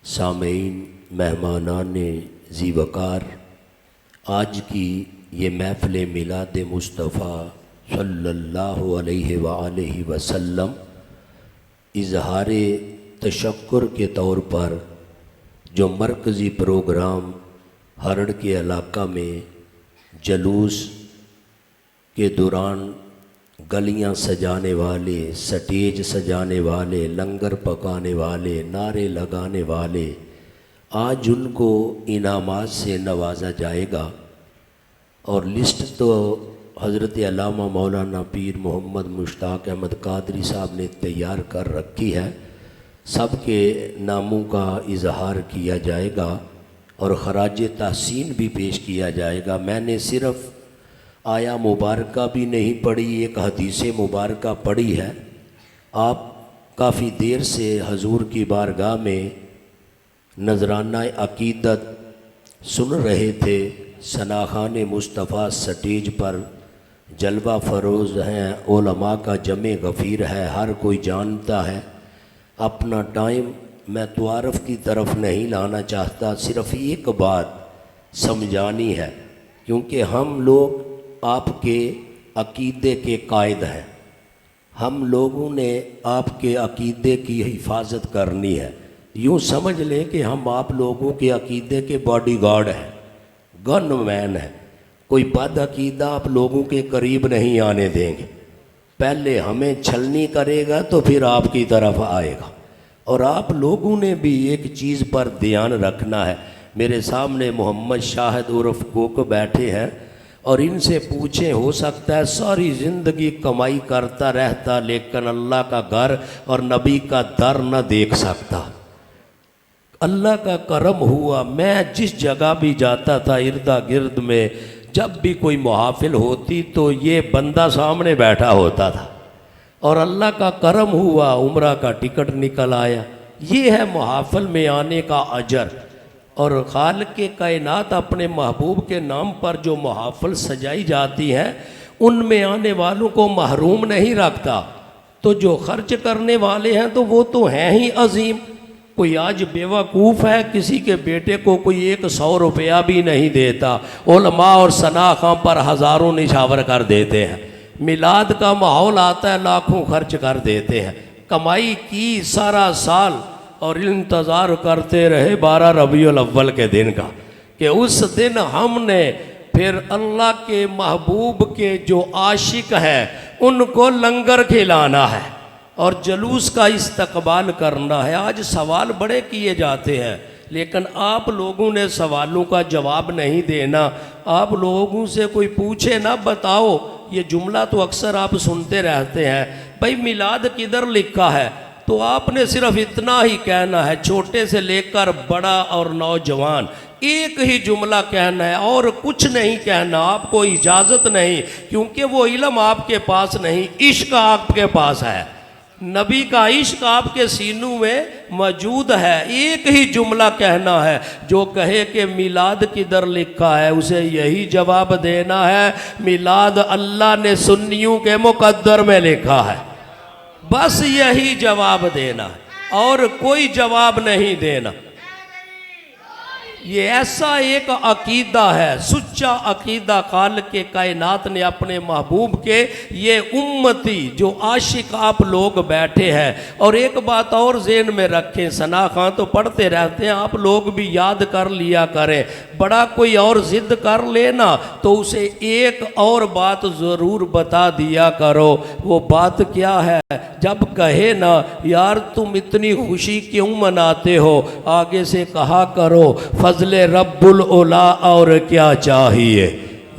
सामईन, मेहमानान ज़ी वक़ार, आज की ये महफ़िल मिलाद मुस्तफ़ा सल्लल्लाहु अलैहि वआलैहि वसल्लम इज़हार तशक्कुर के तौर पर जो मरकज़ी प्रोग्राम हरड़ के इलाक़ा में जलूस के दौरान गलियां सजाने वाले, स्टेज सजाने वाले, लंगर पकाने वाले, नारे लगाने वाले, आज उनको इनामात से नवाजा जाएगा। और लिस्ट तो हज़रत अल्लामा मौलाना पीर मोहम्मद मुश्ताक अहमद कादरी साहब ने तैयार कर रखी है। सबके नामों का इजहार किया जाएगा और खराज तहसीन भी पेश किया जाएगा। मैंने सिर्फ़ आया मुबारका भी नहीं पढ़ी, एक हदीस मुबारका पढ़ी है। आप काफ़ी देर से हजूर की बारगाह में नजराना अकीदत सुन रहे थे। सनाखान मुस्तफ़ा स्टेज पर जलवा फरोज़ हैं, उलमा का जमे गफ़ीर है, हर कोई जानता है। अपना टाइम मैं तुआरफ़ की तरफ नहीं लाना चाहता, सिर्फ़ एक बात समझानी है, क्योंकि हम लोग आपके अकीदे के कायद हैं। हम लोगों ने आपके अकीदे की हिफाजत करनी है। यूँ समझ लें कि हम आप लोगों के अकीदे के बॉडीगार्ड हैं, गनमैन हैं। कोई बद अकीदा आप लोगों के करीब नहीं आने देंगे। पहले हमें छलनी करेगा तो फिर आपकी तरफ आएगा। और आप लोगों ने भी एक चीज़ पर ध्यान रखना है। मेरे सामने मोहम्मद शाहिद उर्फ कोक बैठे हैं और इनसे पूछें, हो सकता है सारी ज़िंदगी कमाई करता रहता लेकिन अल्लाह का घर और नबी का दर न देख सकता। अल्लाह का करम हुआ, मैं जिस जगह भी जाता था इर्दा गिर्द में, जब भी कोई महफिल होती तो ये बंदा सामने बैठा होता था। और अल्लाह का करम हुआ, उम्रा का टिकट निकल आया। ये है महफिल में आने का अजर। और खालिक के कायनात अपने महबूब के नाम पर जो महफिल सजाई जाती हैं, उनमें आने वालों को महरूम नहीं रखता। तो जो खर्च करने वाले हैं तो वो तो हैं ही अजीम। कोई आज बेवकूफ़ है, किसी के बेटे को कोई 100 रुपया भी नहीं देता। उलमा और सनाखा पर हज़ारों निछावर कर देते हैं। मिलाद का माहौल आता है, लाखों खर्च कर देते हैं। कमाई की सारा साल और इंतज़ार करते रहे 12 रबीउल अव्वल के दिन का, कि उस दिन हमने फिर अल्लाह के महबूब के जो आशिक हैं उनको लंगर खिलाना है और जलूस का इस्तकबाल करना है। आज सवाल बड़े किए जाते हैं, लेकिन आप लोगों ने सवालों का जवाब नहीं देना। आप लोगों से कोई पूछे ना, बताओ, ये जुमला तो अक्सर आप सुनते रहते हैं, भाई मिलाद किधर लिखा है? तो आपने सिर्फ इतना ही कहना है, छोटे से लेकर बड़ा और नौजवान, एक ही जुमला कहना है और कुछ नहीं कहना। आपको इजाज़त नहीं, क्योंकि वो इल्म आपके पास नहीं, इश्क आपके पास है। नबी का इश्क आपके सीनों में मौजूद है। एक ही जुमला कहना है, जो कहे कि मिलाद किधर लिखा है उसे यही जवाब देना है, मिलाद अल्लाह ने सुन्नियों के मुकद्दर में लिखा है। बस यही जवाब देना है और कोई जवाब नहीं देना। ये ऐसा एक अकीदा है, सच्चा अकीदा खालिक के कायनात ने अपने महबूब के, ये उम्मती जो आशिक आप लोग बैठे हैं। और एक बात और ज़हन में रखें, सना खां तो पढ़ते रहते हैं, आप लोग भी याद कर लिया करें। बड़ा कोई और ज़िद कर लेना तो उसे एक और बात ज़रूर बता दिया करो। वो बात क्या है? जब कहे ना, यार तुम इतनी खुशी क्यों मनाते हो, आगे से कहा करो, फजले रब्बुल उला और क्या चाहिए।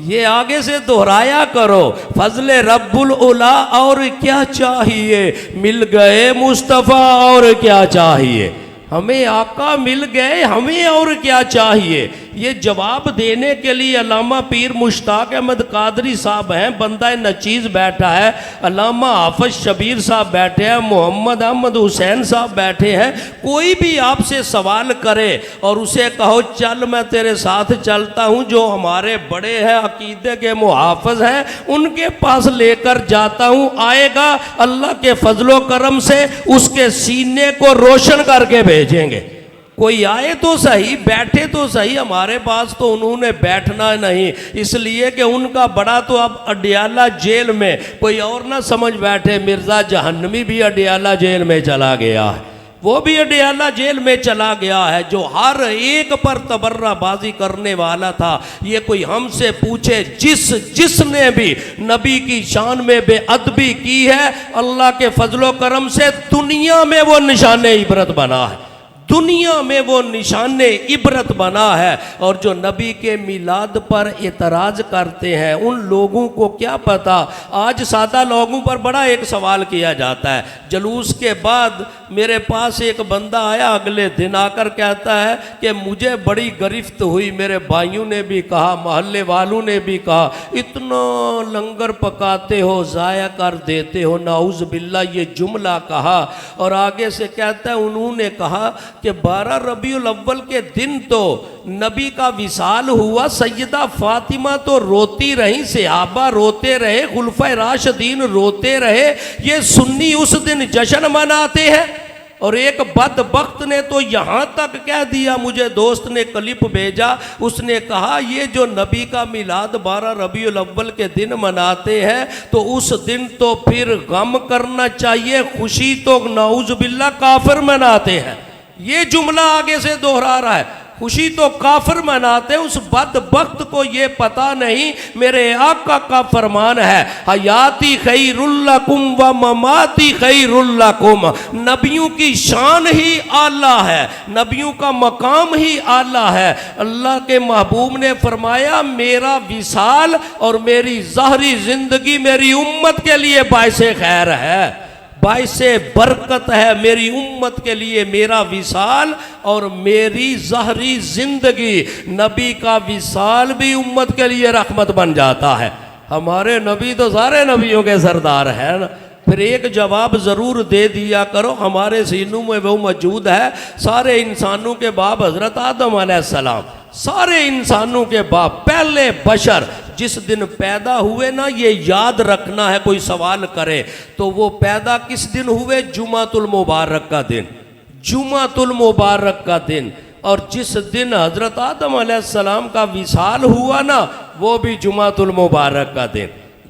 ये आगे से दोहराया करो, फजले रब्बुल उला और क्या चाहिए। मिल गए मुस्तफ़ा और क्या चाहिए। हमें आका मिल गए, हमें और क्या चाहिए। ये जवाब देने के लिए अल्लामा पीर मुश्ताक अहमद कादरी साहब हैं, बंदा नचीज़ बैठा है, अल्लामा हाफिज शबीर साहब बैठे हैं, मोहम्मद अहमद हुसैन साहब बैठे हैं। कोई भी आपसे सवाल करे और उसे कहो चल मैं तेरे साथ चलता हूँ, जो हमारे बड़े हैं अकीदे के मुहाफ़िज़ हैं उनके पास लेकर जाता हूँ, आएगा अल्लाह के फजलो करम से उसके सीने को रोशन करके भेजेंगे। कोई आए तो सही, बैठे तो सही, हमारे पास तो उन्होंने बैठना नहीं, इसलिए कि उनका बड़ा तो अब अडियाला जेल में, कोई और ना समझ बैठे मिर्ज़ा जहन्नमी भी अडियाला जेल में चला गया है, वो भी अडियाला जेल में चला गया है, जो हर एक पर तबर्राबाजी करने वाला था। ये कोई हमसे पूछे, जिसने भी नबी की शान में बेअदबी की है, अल्लाह के फजलो करम से दुनिया में वो निशाने इबरत बना है, दुनिया में वो निशाने इबरत बना है। और जो नबी के मिलाद पर एतराज़ करते हैं, उन लोगों को क्या पता। आज सादा लोगों पर बड़ा एक सवाल किया जाता है। जलूस के बाद मेरे पास एक बंदा आया, अगले दिन आकर कहता है कि मुझे बड़ी गिरफ्त हुई, मेरे भाइयों ने भी कहा, मोहल्ले वालों ने भी कहा, इतना लंगर पकाते हो, ज़ाया कर देते हो, नाउज़ बिल्ला, ये जुमला कहा। और आगे से कहता है उन्होंने कहा कि 12 रबीउल अव्वल के दिन तो नबी का विसाल हुआ, सैयदा फातिमा तो रोती रही, सहाबा रोते रहे, खुलफाए राशिदीन रोते रहे, ये सुन्नी उस दिन जश्न मनाते हैं। और एक बदबख्त ने तो यहाँ तक कह दिया, मुझे दोस्त ने क्लिप भेजा, उसने कहा ये जो नबी का मिलाद 12 रबीउल अव्वल के दिन मनाते हैं, तो उस दिन तो फिर गम करना चाहिए, खुशी तो नाउज़ बिल्ला काफिर मनाते हैं। ये जुमला आगे से दोहरा रहा है, खुशी तो काफिर मनाते हैं। उस बदबख्त को ये पता नहीं मेरे आका का फरमान है, हयाती खैरुल्लकुम व ममाती खैरुल्लकुम। नबियों की शान ही आला है, नबियों का मकाम ही आला है। अल्लाह के महबूब ने फरमाया मेरा विसाल और मेरी ज़ाहरी ज़िंदगी मेरी उम्मत के लिए बाइसे खैर है, बाइसे बरकत है मेरी उम्मत के लिए मेरा विसाल और मेरी ज़ाहरी ज़िंदगी। नबी का विसाल भी उम्मत के लिए रहमत बन जाता है। हमारे नबी तो सारे नबियों के सरदार हैं ना। फिर एक जवाब ज़रूर दे दिया करो, हमारे सीनों में वो मौजूद है, सारे इंसानों के बाप हज़रत आदम अलैहिस्सलाम, सारे इंसानों के बाप, पहले बशर जिस दिन पैदा हुए ना, ये याद रखना है, कोई सवाल करे तो वो पैदा किस दिन हुए, जुमातुल मुबारक का दिन, जुमातुल मुबारक का दिन। और जिस दिन हज़रत आदम अलैहिस्सलाम का विसाल हुआ ना, वो भी जुमातुल मुबारक का दिन,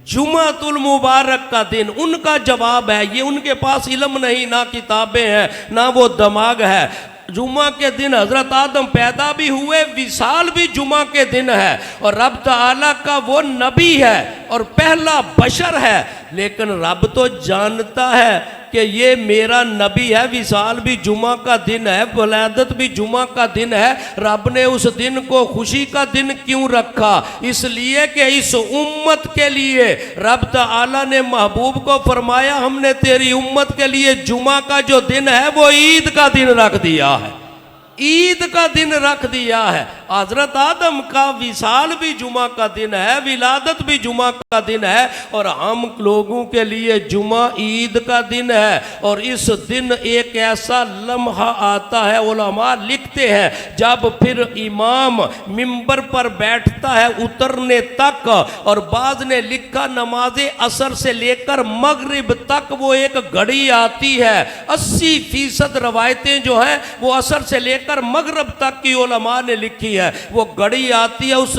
जुमातुल मुबारक का दिन। उनका जवाब है, ये उनके पास इल्म नहीं, ना किताबें हैं, ना वो दिमाग है। जुमा के दिन हज़रत आदम पैदा भी हुए, विसाल भी जुमा के दिन है, और रब ताला का वो नबी है और पहला बशर है। लेकिन रब तो जानता है कि ये मेरा नबी है, विसाल भी जुमा का दिन है, वलादत भी जुमा का दिन है। रब ने उस दिन को खुशी का दिन क्यों रखा, इसलिए कि इस उम्मत के लिए रब ताला ने महबूब को फरमाया हमने तेरी उम्मत के लिए जुमा का जो दिन है वो ईद का दिन रख दिया है, ईद का दिन रख दिया है। हज़रत आदम का विसाल भी जुमा का दिन है, विलादत भी जुमा का दिन है, और हम लोगों के लिए जुमा ईद का दिन है। और इस दिन एक ऐसा लम्हा आता है, उलमा लिखते हैं, जब फिर इमाम मिंबर पर बैठता है उतरने तक, और बाज़ ने लिखा नमाज असर से लेकर मगरिब तक वो एक घड़ी आती है। 80% रवायतें जो हैं वो असर से लेकर मगरिब तक की उलमा ने लिखी है, वो घड़ी आती है। उस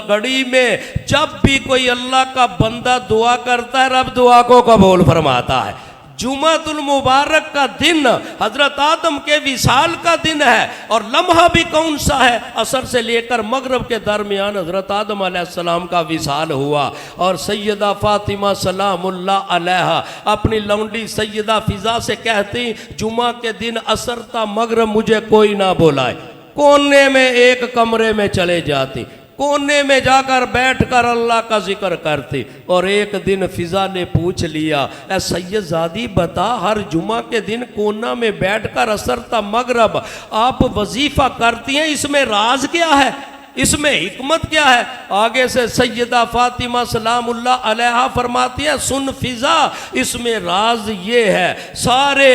घड़ी में जब भी कोई अल्लाह का बंदा दुआ करता है, रब दुआ को कबूल फरमाता है। जुमातुल मुबारक का दिन हज़रत आदम के विसाल का दिन है, और लम्हा भी कौन सा है, असर से लेकर मगरिब के दरमियान हज़रत आदम अलैहिस्सलाम का विसाल हुआ। और सैयदा फातिमा सलामुल्लाह अलैहा अपनी लौंडी सैयदा फ़िज़ा से कहती, जुमा के दिन असर था मगरिब मुझे कोई ना बुलाए, कोने में एक कमरे में चले जाती, कोने में जाकर बैठकर अल्लाह का जिक्र करती। और एक दिन फ़िज़ा ने पूछ लिया, ए सैयदजादी बता, हर जुमा के दिन कोना में बैठकर असर ता मगरिब आप वजीफ़ा करती हैं, इसमें राज क्या है, इसमें हिकमत क्या है। आगे से सैयदा फातिमा सलामुल्लाह अलैहा फरमाती है, सुन फ़िज़ा, इसमें राज ये है, सारे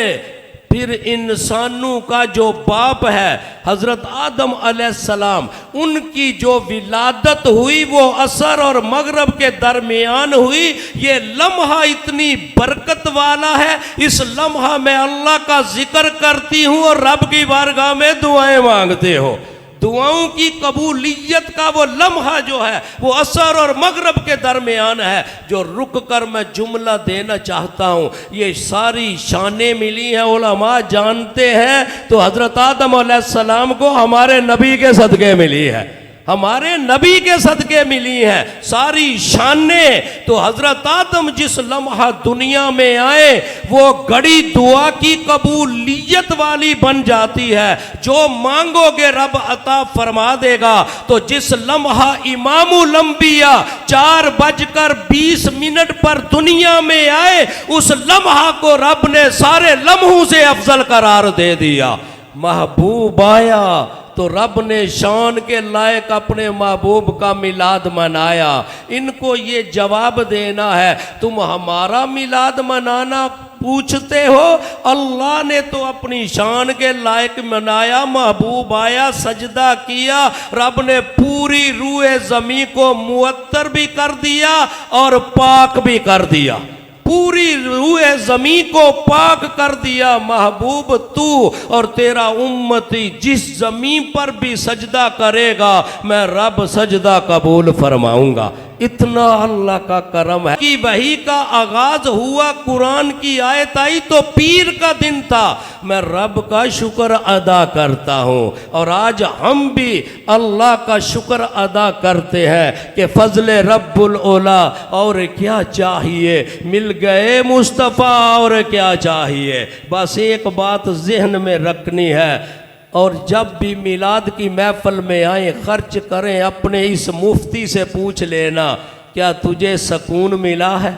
फिर इंसानों का जो बाप है हज़रत आदम अलैहिस्सलाम, उनकी जो विलादत हुई वो असर और मगरब के दरमियान हुई। ये लम्हा इतनी बरकत वाला है, इस लम्हा में अल्लाह का जिक्र करती हूँ और रब की बारगाह में दुआएं मांगते हो। दुआओं की कबूलियत का वो लम्हा जो है वो असर और मगरब के दरमियान है। जो रुक कर मैं जुमला देना चाहता हूँ, ये सारी शानें मिली हैं, उलमा जानते हैं तो हज़रत आदम अलैहिस्सलाम को हमारे नबी के सदक़े मिली है, हमारे नबी के सदक़े मिली हैं सारी शानें। तो हज़रत आदम जिस लम्हा दुनिया में आए वो घड़ी दुआ की कबूलियत वाली बन जाती है। जो मांगोगे रब अता फरमा देगा। तो जिस लम्हा इमामुल अंबिया 4:20 पर दुनिया में आए, उस लम्हा को रब ने सारे लम्हों से अफजल करार दे दिया। महबूब आया तो रब ने शान के लायक अपने महबूब का मिलाद मनाया। इनको ये जवाब देना है, तुम हमारा मिलाद मनाना पूछते हो, अल्लाह ने तो अपनी शान के लायक मनाया। महबूब आया, सजदा किया, रब ने पूरी रूए ज़मीं को मुअत्तर भी कर दिया और पाक भी कर दिया, पूरी रूए ज़मीं को पाक कर दिया। महबूब तू और तेरा उम्मती जिस ज़मीं पर भी सजदा करेगा मैं रब सजदा कबूल फरमाऊंगा। इतना अल्लाह का करम है कि वही का आगाज हुआ, कुरान की आयत आई तो पीर का दिन था। मैं रब का शुक्र अदा करता हूँ और आज हम भी अल्लाह का शुक्र अदा करते हैं कि फजले रब्बुल ओला। और क्या चाहिए, मिल गए मुस्तफ़ा, और क्या चाहिए। बस एक बात जहन में रखनी है, और जब भी मिलाद की महफिल में आए खर्च करें, अपने इस मुफ्ती से पूछ लेना, क्या तुझे सुकून मिला है,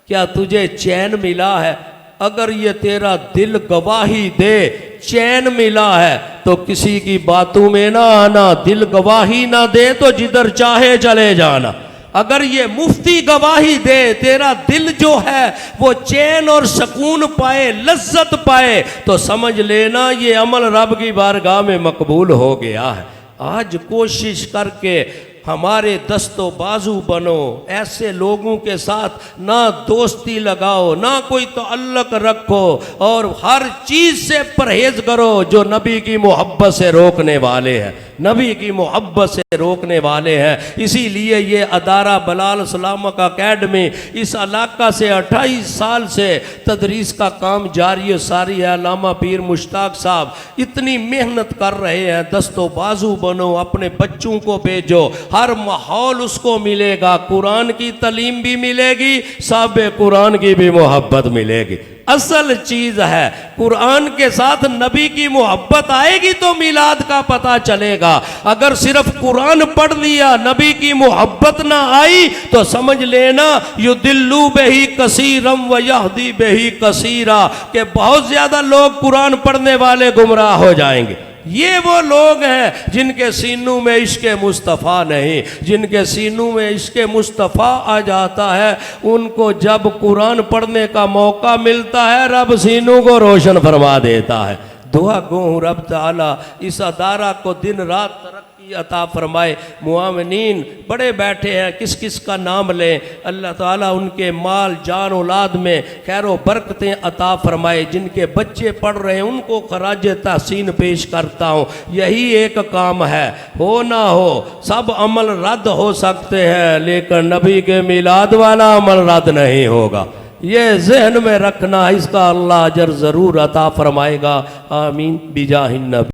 क्या तुझे चैन मिला है। अगर ये तेरा दिल गवाही दे चैन मिला है तो किसी की बातों में ना आना, दिल गवाही ना दे तो जिधर चाहे चले जाना। अगर ये मुफ्ती गवाही दे, तेरा दिल जो है वो चैन और सुकून पाए, लज्जत पाए, तो समझ लेना ये अमल रब की बारगाह में मकबूल हो गया है। आज कोशिश करके हमारे दस्तो बाजू बनो, ऐसे लोगों के साथ ना दोस्ती लगाओ, ना कोई तअल्लुक़ रखो, और हर चीज़ से परहेज़ करो जो नबी की मोहब्बत से रोकने वाले हैं, नबी की मोहब्बत से रोकने वाले हैं। इसीलिए ये अदारा बलाल इस्लामिक अकेडमी इस इलाका से 28 साल से तदरीस का काम जारी सारी है। अल्लामा पीर मुश्ताक साहब इतनी मेहनत कर रहे हैं, दस्तो बाजू बनो, अपने बच्चों को भेजो, हर माहौल उसको मिलेगा, कुरान की तालीम भी मिलेगी, साहब कुरान की भी मोहब्बत मिलेगी। असल चीज़ है कुरान के साथ नबी की मोहब्बत आएगी तो मिलाद का पता चलेगा। अगर सिर्फ कुरान पढ़ लिया, नबी की मोहब्बत ना आई तो समझ लेना युदिल्लु बेही कसीरम व यहदी बेही कसीरा, के बहुत ज़्यादा लोग कुरान पढ़ने वाले गुमराह हो जाएंगे। ये वो लोग हैं जिनके सीनों में इश्क़ मुस्तफ़ा नहीं, जिनके सीनों में इश्क़ मुस्तफ़ा आ जाता है, उनको जब कुरान पढ़ने का मौका मिलता है रब सीनों को रोशन फरमा देता है। दुआ गो रब ताला इस अदारा को दिन रात तरक्की अता फरमाए। मुआमिनीन बड़े बैठे हैं, किस किस का नाम लें, अल्लाह ताला उनके माल जान औलाद में खैर व बरकतें अता फरमाए। जिनके बच्चे पढ़ रहे हैं उनको खराज तहसीन पेश करता हूँ। यही एक काम है, हो ना हो सब अमल रद्द हो सकते हैं, लेकिन नबी के मिलाद वाला अमल रद्द नहीं होगा। ये जहन में रखना, इसका अल्लाह अजर ज़रूर अता फरमाएगा। आमीन बिजाहिन नबी।